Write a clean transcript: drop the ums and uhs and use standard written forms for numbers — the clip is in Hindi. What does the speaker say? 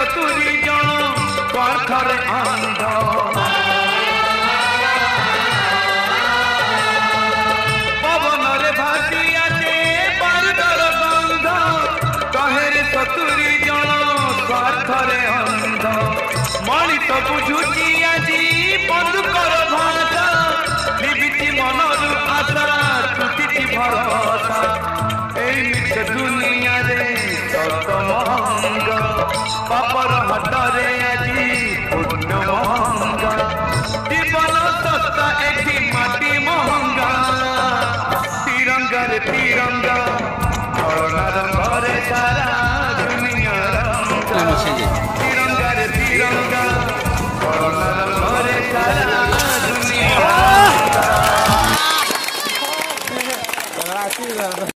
सतुरी जन स्वार्थरे अंध पवन रे भासी आसे बारुदर गंध कहे सतुरी जन स्वार्थरे अंध मणिष बुझुची आजी बंधुकर भाषा लिविति मनरु आशा टूटी भरोसा एमित दुनिया रे सत महंग पापर हाथ रे आजी पुण्य महंग जीवन सस्ता एठी माटी महंगा तिरंगा रे तिरंगा करुणा रंग रे सारा दुनिया रंगा तिरंगा रे तिरंगा करुणा रंग रे सारा दुनिया